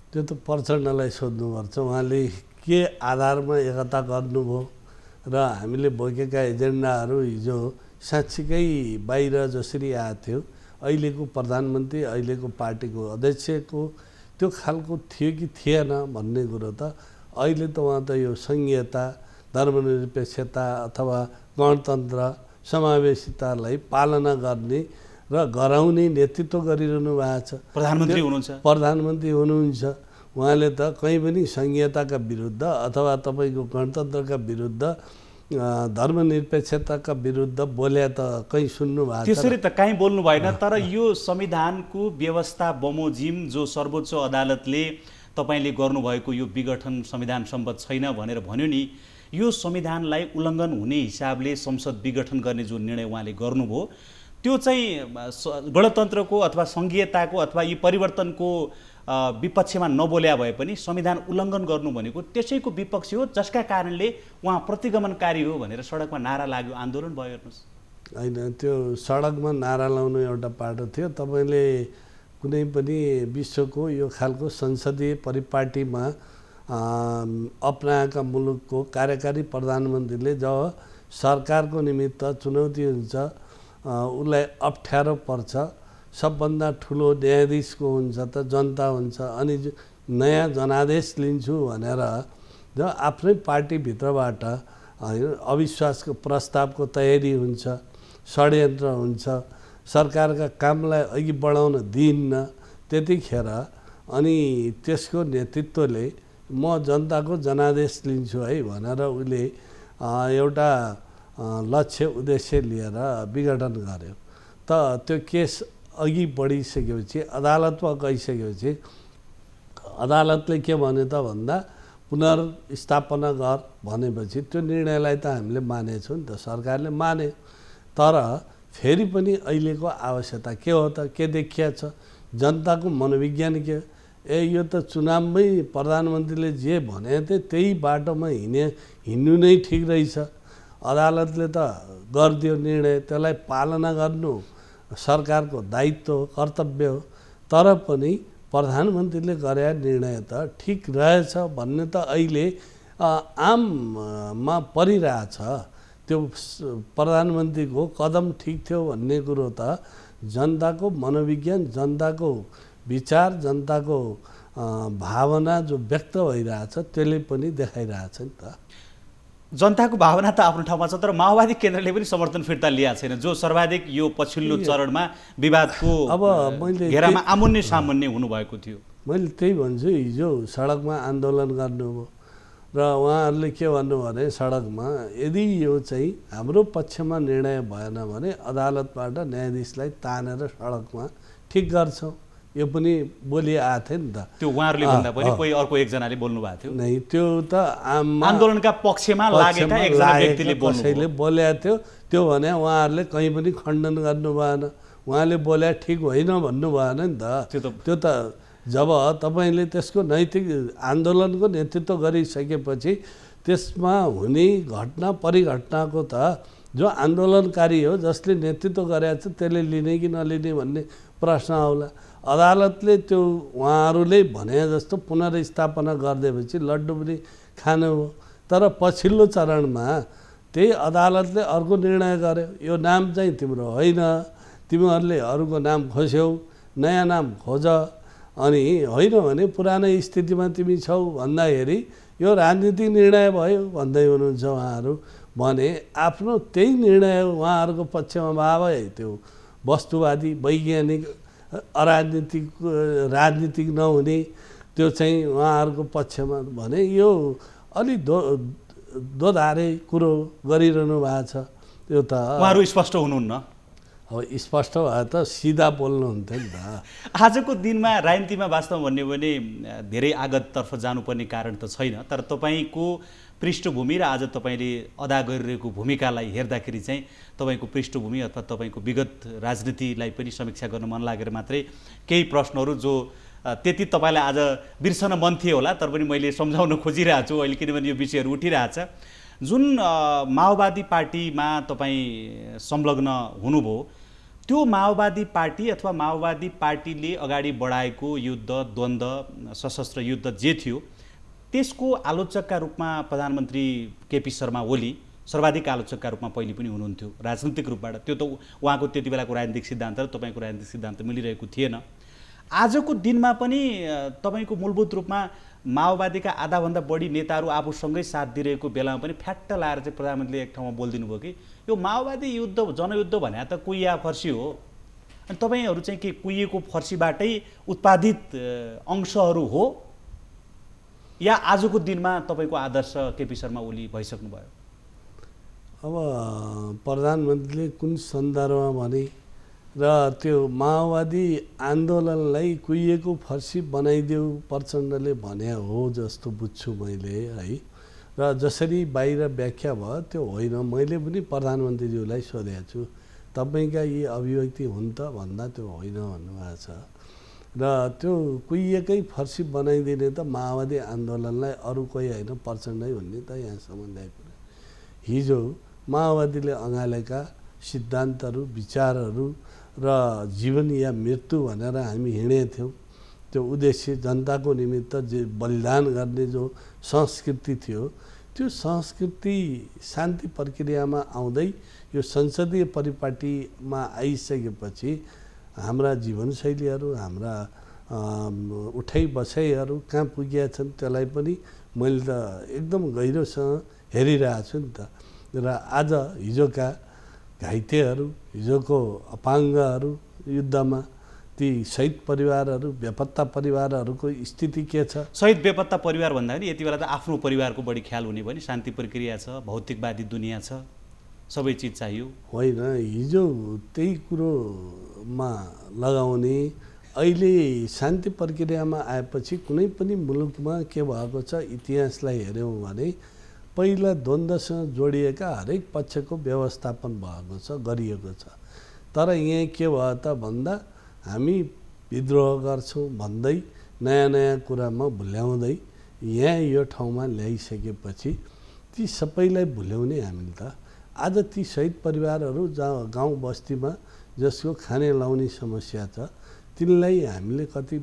त्यो त प्रचण्डलाई सोध्नुपर्छ। उहाँले के आधारमा एकता गर्नुभयो र हामीले बोकेका एजेन्डाहरू हिजो साँच्चीकै बाहिर जसरी आएको थियो अहिलेको प्रधानमन्त्री अहिलेको पार्टीको अध्यक्षको त्यो खालको थियो कि थिएन भन्ने कुरो त अहिले त उहाँ त यो सङ्घीयता धर्मनिरपेक्षता अथवा गणतन्त्र समावेशितालाई पालना गर्ने र गराउने नेतृत्व गरिरहनु भएको छ। प्रधानमन्त्री हुनुहुन्छ उहाँले त कहीँ पनि सङ्घीयताका विरुद्ध अथवा तपाईँको गणतन्त्रका विरुद्ध धर्मनिरपेक्षताका विरुद्ध बोले त कहीँ सुन्नु भएको त्यसरी त कहीँ बोल्नु भएन। तर यो संविधानको व्यवस्था बमोजिम जो सर्वोच्च अदालतले तपाईँले गर्नुभएको यो विघटन संविधान सम्बद्ध छैन भनेर भन्यो नि, यो संविधानलाई उल्लङ्घन हुने हिसाबले संसद विघटन गर्ने जो निर्णय उहाँले गर्नुभयो त्यो चाहिँ गणतन्त्रको अथवा सङ्घीयताको अथवा यी परिवर्तनको विपक्षमा नबोल्या भए पनि संविधान उल्लङ्घन गर्नु भनेको त्यसैको विपक्षी हो, जसका कारणले उहाँ प्रतिगमनकारी हो भनेर सडकमा नारा लाग्यो, आन्दोलन भयो। हेर्नुहोस्, होइन त्यो सडकमा नारा लाउनु एउटा पाटो थियो। तपाईँले कुनै पनि विश्वको यो खालको संसदीय परिपाटीमा अपनाएका मुलुकको कार्यकारी प्रधानमन्त्रीले जब सरकारको निमित्त चुनौती हुन्छ, उसलाई अप्ठ्यारो पर्छ, सबभन्दा ठुलो न्यायाधीशको हुन्छ त जनता हुन्छ, अनि नयाँ जनादेश लिन्छु भनेर जो आफ्नै पार्टीभित्रबाट अविश्वासको प्रस्तावको तयारी हुन्छ, षड्यन्त्र हुन्छ, सरकारका कामलाई अघि बढाउन दिइन्न, त्यतिखेर अनि त्यसको नेतृत्वले म जनताको जनादेश लिन्छु है भनेर उसले एउटा लक्ष्य उद्देश्य लिएर विघटन गर्यो। त त्यो केस अघि बढिसकेपछि अदालतमा गइसकेपछि अदालतले के भन्यो त भन्दा पुनर्स्थापना गर भनेपछि त्यो निर्णयलाई त हामीले मानेछौँ नि त, सरकारले माने। तर फेरि पनि अहिलेको आवश्यकता के हो त, के देखिया छ, जनताको मनोविज्ञान के, यो त चुनावमै प्रधानमन्त्रीले जे भने थिए त्यही बाटोमा हिँड्नु नै ठिक रहेछ। अदालतले त गरिदियो निर्णय, त्यसलाई पालना गर्नु सरकारको दायित्व कर्तव्य हो। तर पनि प्रधानमन्त्रीले गरे निर्णय त ठिक रहेछ भन्ने त अहिले आममा परिरहेछ। त्यो प्रधानमन्त्रीको कदम ठिक थियो भन्ने कुरो त जनताको मनोविज्ञान, जनताको विचार, जनताको भावना जो व्यक्त भइरहेछ त्यसले पनि देखाइरहेछ नि त। जनताको भावना त आफ्नो ठाउँमा छ, तर माओवादी केन्द्रले पनि समर्थन फिर्ता लिएको छैन, जो सर्वाधिक यो पछिल्लो चरणमा विवादको अब मैले घेरामा आमुन्ने सामुन्ने हुनुभएको थियो। मैले त्यही भन्छु, हिजो सडकमा आन्दोलन गर्नुभयो र उहाँहरूले के भन्नु भने सडकमा यदि यो चाहिँ हाम्रो पक्षमा निर्णय भएन भने अदालतबाट न्यायाधीशलाई तानेर सडकमा ठिक गर्छौँ, यो पनि बोली आएको थियो नि त। त्यो उहाँहरूले भन्दा पनि कोही अर्को एकजनाले बोल्नु भएको थियो। नै, त्यो त आन्दोलनका पक्षमा लागेका एकजना व्यक्तिले कसैले बोलेको थियो, त्यो भने उहाँहरूले कहीँ पनि खण्डन गर्नु भएन, उहाँले बोले ठिक होइन भन्नु भएन नि त। त्यो त जब तपाईँले त्यसको नैतिक आन्दोलनको नेतृत्व गरिसकेपछि त्यसमा हुने घटना परिघटनाको त जो आन्दोलनकारी हो, जसले नेतृत्व गरेको छ त्यसले लिने कि नलिने भन्ने प्रश्न आउला। अदालतले त्यो उहाँहरूले भने जस्तो पुनर्स्थापना गरिदिएपछि लड्डु पनि खानु हो। तर पछिल्लो चरणमा त्यही अदालतले अर्को निर्णय गर्यो, यो नाम चाहिँ तिम्रो होइन, तिमीहरूले अरूको नाम खोज्यौ, नयाँ नाम खोज, अनि होइन भने पुरानै स्थितिमा तिमी छौ भन्दाखेरि यो राजनीतिक निर्णय भयो भन्दै हुनुहुन्छ उहाँहरू। भने आफ्नो त्यही निर्णय उहाँहरूको पक्षमा भए त्यो वस्तुवादी वैज्ञानिक राजनीतिक नहुने त्यो चाहिँ उहाँहरूको पक्षमा भने यो अलि दोधारे कुरो गरिरहनु भएको छ। त्यो त उहाँहरू स्पष्ट हुनुहुन्न। अब स्पष्ट भए त सिधा बोल्नुहुन्थ्यो नि त। आजको दिनमा राजनीतिमा वास्तवमा भन्यो भने धेरै आगततर्फ जानुपर्ने कारण त छैन, तर तपाईँको पृष्ठभूमि र आज तपाईँले अदा गरिरहेको भूमिकालाई हेर्दाखेरि चाहिँ तपाईँको पृष्ठभूमि अथवा तपाईँको विगत राजनीतिलाई पनि समीक्षा गर्न मन लागेर मात्रै केही प्रश्नहरू जो त्यति तपाईँलाई आज बिर्सन मन थियो होला, तर पनि मैले सम्झाउन खोजिरहेको छु अहिले, किनभने यो विषयहरू उठिरहेछ। जुन माओवादी पार्टीमा तपाईँ संलग्न हुनुभयो, त्यो माओवादी पार्टी अथवा माओवादी पार्टीले अगाडि बढाएको युद्ध, द्वन्द्व, सशस्त्र युद्ध जे थियो त्यसको आलोचकका रूपमा प्रधानमन्त्री केपी शर्मा ओली सर्वाधिक आलोचकका रूपमा पहिले पनि हुनुहुन्थ्यो राजनीतिक रूपबाट। त्यो त उहाँको त्यति बेलाको राजनीतिक सिद्धान्त र तपाईँको राजनीतिक सिद्धान्त मिलिरहेको थिएन। आजको दिनमा पनि तपाईँको मूलभूत रूपमा माओवादीका आधाभन्दा बढी नेताहरू आफूसँगै साथ दिइरहेको बेलामा पनि फ्याट्ट लाएर चाहिँ प्रधानमन्त्रीले एक ठाउँमा बोलिदिनु भयो कि यो माओवादी युद्ध जनयुद्ध भने त कुइया फर्सी हो, अनि तपाईँहरू चाहिँ के कुइएको फर्सीबाटै उत्पादित अंशहरू हो या आजको दिनमा तपाईँको आदर्श केपी शर्मा ओली भइसक्नुभयो? अब प्रधानमन्त्रीले कुन सन्दर्भमा भने र त्यो माओवादी आन्दोलनलाई कुइएको फर्सी बनाइदेऊ प्रचण्डले भने हो जस्तो बुझ्छु मैले है। र जसरी बाहिर व्याख्या भयो त्यो होइन। मैले पनि प्रधानमन्त्रीज्यूलाई सोधेको छु तपाईँका यी अभिव्यक्ति हुन् त भन्दा त्यो होइन भन्नुभएको छ। र त्यो कुइएकै फर्सी बनाइदिने त माओवादी आन्दोलनलाई अरू कोही होइन प्रचण्डै हुने त यहाँसम्म ल्याइपुग्यो। हिजो माओवादीले अँगालेका सिद्धान्तहरू विचारहरू र जीवन या मृत्यु भनेर हामी हिँडेथ्यौँ। त्यो उद्देश्य जनताको निमित्त जे बलिदान गर्ने जो संस्कृति थियो त्यो संस्कृति शान्ति प्रक्रियामा आउँदै यो संसदीय परिपाटीमा आइसकेपछि हाम्रा जीवनशैलीहरू हाम्रा उठाइ बसाइहरू कहाँ पुगेका छन् त्यसलाई पनि मैले त एकदम गहिरोसँग हेरिरहेको छु नि त। र आज हिजोका घाइतेहरू हिजोको अपाङ्गहरू युद्धमा ती शहीद परिवारहरू बेपत्ता परिवारहरूको स्थिति के छ? शहीद बेपत्ता परिवार भन्दाखेरि यति बेला त आफ्नो परिवारको बढी ख्याल हुने भयो नि। शान्ति प्रक्रिया छ, भौतिकवादी दुनियाँ छ, सबै चिज चाहियो होइन। हिजो त्यही कुरोमा लगाउने अहिले शान्ति प्रक्रियामा आएपछि कुनै पनि मुलुकमा के भएको छ इतिहासलाई हेऱ्यौँ भने पहिला द्वन्द्वसँग जोडिएका हरेक पक्षको व्यवस्थापन भएको छ, गरिएको छ। तर यहाँ के भयो त भन्दा हामी विद्रोह गर्छौँ भन्दै नयाँ नयाँ कुरामा भुल्याउँदै यहाँ यो ठाउँमा ल्याइसकेपछि ती सबैलाई भुल्याउने हामीले त आज ती शहीद परिवारहरू जहाँ गाउँ बस्तीमा जसको खाने लाउने समस्या छ तिनलाई हामीले कति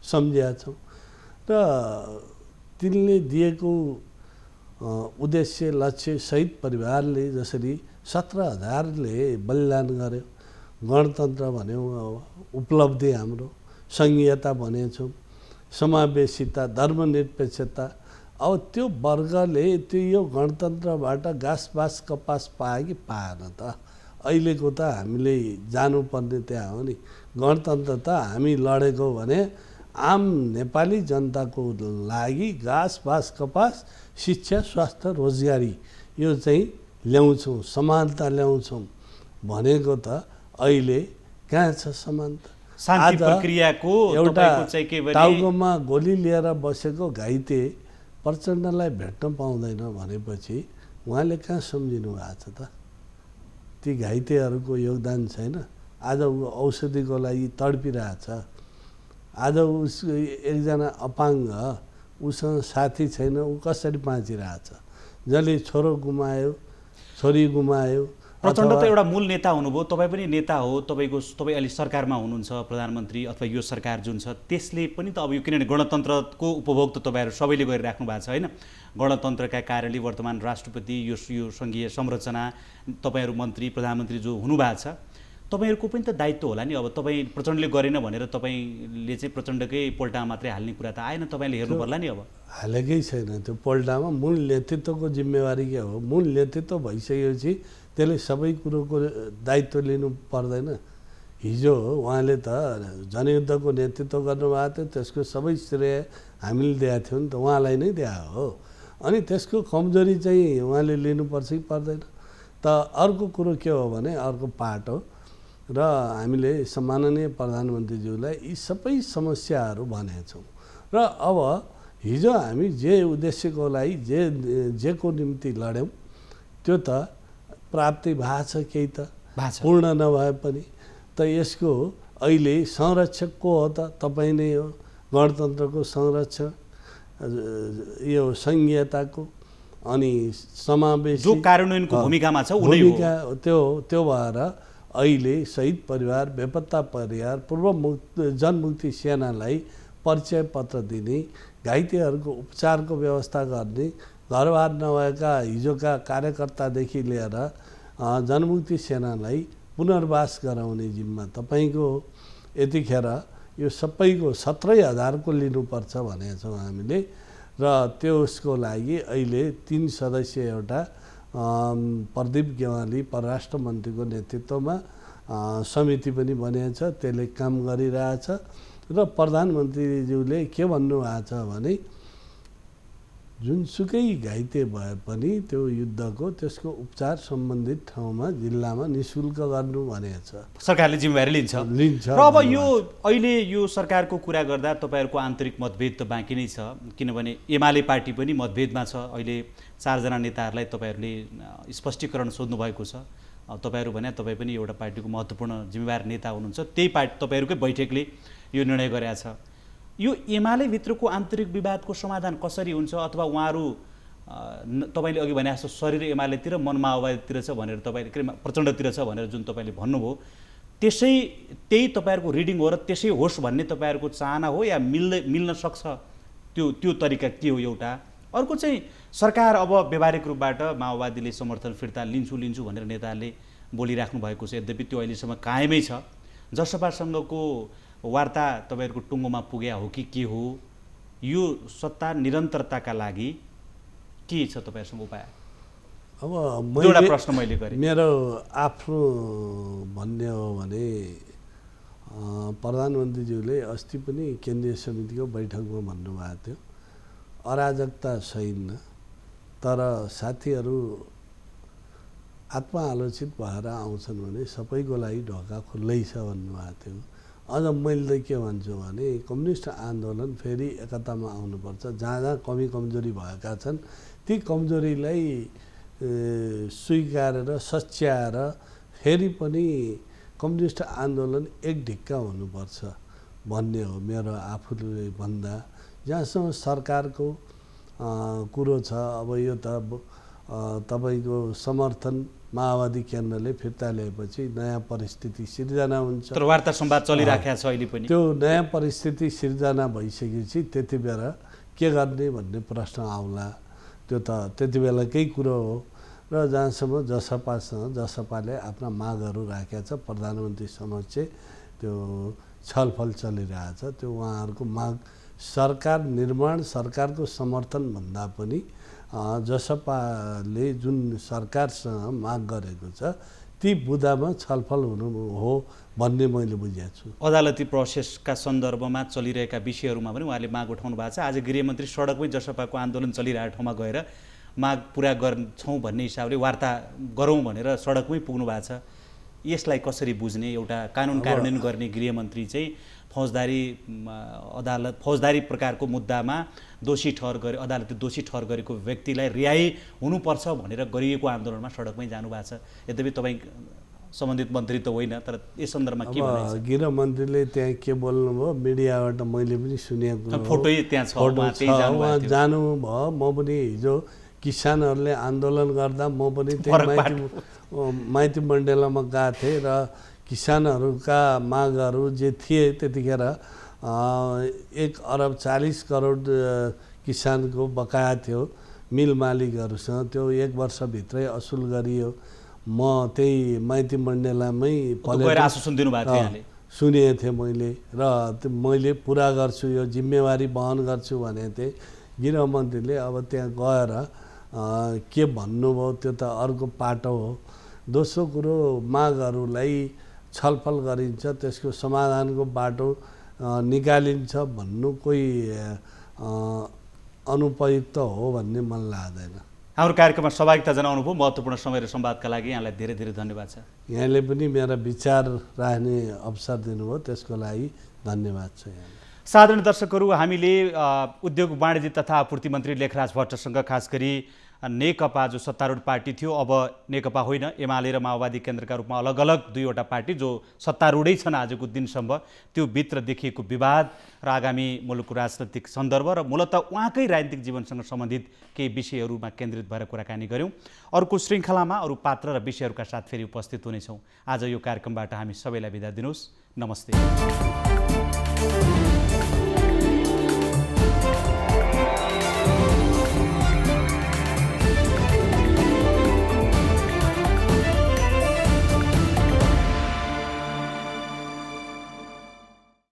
सम्झेका छौँ र तिनले दिएको उद्देश्य लक्ष्य शहीद परिवारले जसरी 17,000ले बलिदान गर्यो। गणतन्त्र भन्यौँ, उपलब्धि हाम्रो सङ्घीयता भनेछौँ, समावेशिता, धर्मनिरपेक्षता। अब त्यो वर्गले त्यो यो गणतन्त्रबाट घाँस बाँस कपास पायो कि पाएन त? अहिलेको त हामीले जानुपर्ने त्यहाँ हो नि। गणतन्त्र त हामी लडेको भने आम नेपाली जनताको लागि घाँस बाँस कपास शिक्षा स्वास्थ्य रोजगारी यो चाहिँ ल्याउँछौँ, समानता ल्याउँछौँ भनेको त अहिले कहाँ छ समानता? शान्ति प्रक्रियाको एउटा टाउकोमा गोली लिएर बसेको घाइते प्रचण्डलाई भेट्न पाउँदैन भनेपछि उहाँले कहाँ सम्झिनु भएको छ त? ती घाइतेहरूको योगदान छैन? आज ऊ औषधिको लागि तडपिरहेछ। आज उसको एकजना अपाङ्ग उसँग साथी छैन, ऊ कसरी बाँचिरहेछ? जसले छोरो गुमायो, छोरी गुमायो। प्रचण्ड त एउटा मूल नेता हुनुभयो, तपाईँ पनि नेता हो, तपाईँ अहिले सरकारमा हुनुहुन्छ प्रधानमन्त्री अथवा यो सरकार जुन छ त्यसले पनि त अब यो किनभने गणतन्त्रको उपभोग त तपाईँहरू सबैले गरिराख्नु भएको छ होइन। गणतन्त्रका कारणले वर्तमान राष्ट्रपति यो सङ्घीय संरचना तपाईँहरू मन्त्री प्रधानमन्त्री जो हुनुभएको छ तपाईँहरूको पनि त दायित्व होला नि। अब तपाईँ प्रचण्डले गरेन भनेर तपाईँले चाहिँ प्रचण्डकै पोल्टामा मात्रै हाल्ने कुरा त आएन, तपाईँले हेर्नु पर्ला नि। अब हालेकै छैन त्यो पोल्टामा। मूल नेतृत्वको जिम्मेवारी के हो? मूल नेतृत्व भइसकेपछि त्यसले सबै कुरोको दायित्व लिनु पर्दैन? हिजो उहाँले त जनयुद्धको नेतृत्व गर्नुभएको थियो, त्यसको सबै श्रेय हामीले दिएको थियौँ नि त, उहाँलाई नै दिएको हो। अनि त्यसको कमजोरी चाहिँ उहाँले लिनुपर्छ कि पर्दैन? त अर्को कुरो के हो भने अर्को पार्ट हो र हामीले सम्माननीय प्रधानमन्त्रीज्यूलाई यी सबै समस्याहरू भनेछौँ। र अब हिजो हामी जे उद्देश्यको लागि जेको निम्ति लड्यौँ त्यो त प्राप्ति भएको छ, केही त पूर्ण नभए पनि। त यसको अहिले संरक्षक को हो त? तपाईँ नै हो। गणतन्त्रको संरक्षक, यो सङ्घीयताको अनि समावेश जो कार्यान्वयनको भूमिकामा छ भूमिका त्यो भएर अहिले शहीद परिवार बेपत्ता परिवार जनमुक्ति सेनालाई परिचय पत्र दिने, घाइतेहरूको उपचारको व्यवस्था घरबार नभएका हिजोका कार्यकर्तादेखि लिएर जनमुक्ति सेनालाई पुनर्वास गराउने जिम्मा तपाईँको हो। यतिखेर यो सबैको 17,000को लिनुपर्छ भनेका छौँ हामीले र त्यसको लागि अहिले 3 सदस्य एउटा प्रदीप गेवाली परराष्ट्र मन्त्रीको नेतृत्वमा समिति पनि बनेको छ, त्यसले काम गरिरहेछ र प्रधानमन्त्रीज्यूले के भन्नुभएको छ भने जुनसुकै घाइते भए पनि त्यो युद्धको त्यसको उपचार सम्बन्धित ठाउँमा जिल्लामा निःशुल्क गर्नु भनेको छ। सरकारले जिम्मेवारी लिन्छ लिन्छ र अब यो अहिले यो सरकारको कुरा गर्दा तपाईँहरूको आन्तरिक मतभेद त बाँकी नै छ, किनभने एमाले पार्टी पनि मतभेदमा छ। अहिले 4 जना नेताहरूलाई तपाईँहरूले स्पष्टीकरण सोध्नु भएको छ। तपाईँहरू भने तपाईँ पनि एउटा पार्टीको महत्त्वपूर्ण जिम्मेवार नेता हुनुहुन्छ, त्यही पार्टी तपाईँहरूकै बैठकले यो निर्णय गरेका छ। यो एमाले भित्रको आन्तरिक विवादको समाधान कसरी हुन्छ? अथवा उहाँहरू तपाईँले अघि भने जस्तो शरीर एमालेतिर मन माओवादीतिर छ भनेर तपाईँले प्रचण्डतिर छ भनेर जुन तपाईँले भन्नुभयो, त्यही तपाईँहरूको रिडिङ हो र त्यसै होस् भन्ने तपाईँहरूको चाहना हो या मिल्न सक्छ? त्यो तरिका के हो? एउटा अर्को चाहिँ सरकार अब व्यावहारिक रूपबाट माओवादीले समर्थन फिर्ता लिन्छु भनेर नेताहरूले बोलिराख्नु भएको छ, यद्यपि त्यो अहिलेसम्म कायमै छ। जसपासँगको वार्ता तपाईँहरूको टुङ्गोमा पुग्या हो कि के हो? यो सत्ता निरन्तरताका लागि के छ तपाईँहरूसँग उपाय? अब एउटा प्रश्न मैले गरेँ। मेरो आफ्नो भन्ने हो भने प्रधानमन्त्रीज्यूले अस्ति पनि केन्द्रीय समितिको बैठकमा भन्नुभएको थियो अराजकता छैन, तर साथीहरू आत्मआलोचित भएर आउँछन् भने सबैको लागि ढोका खुल्लै छ भन्नुभएको थियो। अझ मैले के भन्छु भने कम्युनिस्ट आन्दोलन फेरि एकतामा आउनुपर्छ। जहाँ जहाँ कमी कमजोरी भएका छन् ती कमजोरीलाई स्वीकारेर सच्याएर फेरि पनि कम्युनिस्ट आन्दोलन एक ढिक्का हुनुपर्छ भन्ने हो मेरो आफूले भन्दा। जहाँसम्म सरकारको कुरो छ, अब यो त तपाईँको समर्थन माओवादी केन्द्रले फिर्ता ल्याएपछि नयाँ परिस्थिति सिर्जना हुन्छ। तर वार्ता संवाद चलिराखेको छ अहिले पनि। त्यो नयाँ परिस्थिति सिर्जना भइसकेपछि त्यति बेला के गर्ने भन्ने प्रश्न आउला। त्यो त त्यति बेलाकै कुरो हो र जहाँसम्म जसपाले आफ्ना मागहरू राखेका छ प्रधानमन्त्री समक्ष त्यो छलफल चलिरहेछ। त्यो उहाँहरूको माग सरकार निर्माण सरकारको समर्थन भन्दा पनि जसपाले जुन सरकारसँग माग गरेको छ ती बुदामा छलफल हुनु हो भन्ने मैले बुझेको छु। अदालती प्रोसेसका सन्दर्भमा चलिरहेका विषयहरूमा पनि उहाँले माग उठाउनु भएको छ। आज गृहमन्त्री सडकमै जसपाको आन्दोलन चलिरहेको ठाउँमा गएर माग पुरा गर्छौँ भन्ने हिसाबले वार्ता गरौँ भनेर सडकमै पुग्नु भएको छ। यसलाई कसरी बुझ्ने? एउटा कानुन कार्यान्वयन गर्ने गृहमन्त्री चाहिँ फौजदारी प्रकारको मुद्दामा दोषी ठहर गरे अदालतले दोषी ठहर गरेको व्यक्तिलाई रिहाई हुनुपर्छ भनेर गरिएको आन्दोलनमा सडकमै जानुभएको छ। यद्यपि तपाईँ सम्बन्धित मन्त्री त होइन, तर यस सन्दर्भमा के भन्नुहुन्छ? गृहमन्त्रीले त्यहाँ के बोल्नुभयो मिडियाबाट मैले पनि सुनेको फोटो त्यहाँ छ, उहाँ जानुभयो। म पनि हिजो किसानहरूले आन्दोलन गर्दा म पनि माइती मण्डेलामा गएको थिएँ र किसानहरूका मागहरू जे थिए त्यतिखेर 1,40 करोड किसानको बकाया थियो मिल मालिकहरूसँग, त्यो 1 वर्षभित्रै असुल गरियो। म त्यही माइती मण्डेलामै आश्वासन दिनुभएको थियो, सुनेको थिएँ मैले र मैले पुरा गर्छु, यो जिम्मेवारी वहन गर्छु भनेको थिएँ। गृहमन्त्रीले अब त्यहाँ गएर के भन्नुभयो त्यो त अर्को पाटो हो। दोस्रो कुरो मागहरूलाई छलफल गरिन्छ, त्यसको समाधानको बाटो निकालिन्छ भन्नु कोही अनुपयुक्त हो भन्ने मन लाग्दैन। हाम्रो कार्यक्रममा सहभागिता जनाउनु भयो, महत्त्वपूर्ण समय र संवादका लागि यहाँलाई धेरै धेरै धन्यवाद छ। यहाँले पनि मेरा विचार राख्ने अवसर दिनुभयो, त्यसको लागि धन्यवाद छ। साधारण दर्शकहरू, हामीले उद्योग वाणिज्य तथा आपूर्ति मन्त्री लेखराज भट्टसँग खास गरी नेकपा जो सत्तारूढ पार्टी थियो, अब नेकपा होइन एमाले र माओवादी केन्द्रका रूपमा अलग अलग दुईवटा पार्टी जो सत्तारूढै छन् आजको दिनसम्म, त्यो भित्र देखिएको विवाद र आगामी मुलुकको राजनैतिक सन्दर्भ र मूलतः उहाँकै राजनीतिक जीवनसँग सम्बन्धित केही विषयहरूमा केन्द्रित भएर कुराकानी गऱ्यौँ। अर्को श्रृङ्खलामा अरू पात्र र विषयहरूका साथ फेरि उपस्थित हुनेछौँ। आज यो कार्यक्रमबाट हामी सबैलाई बिदा दिनुहोस्। नमस्ते।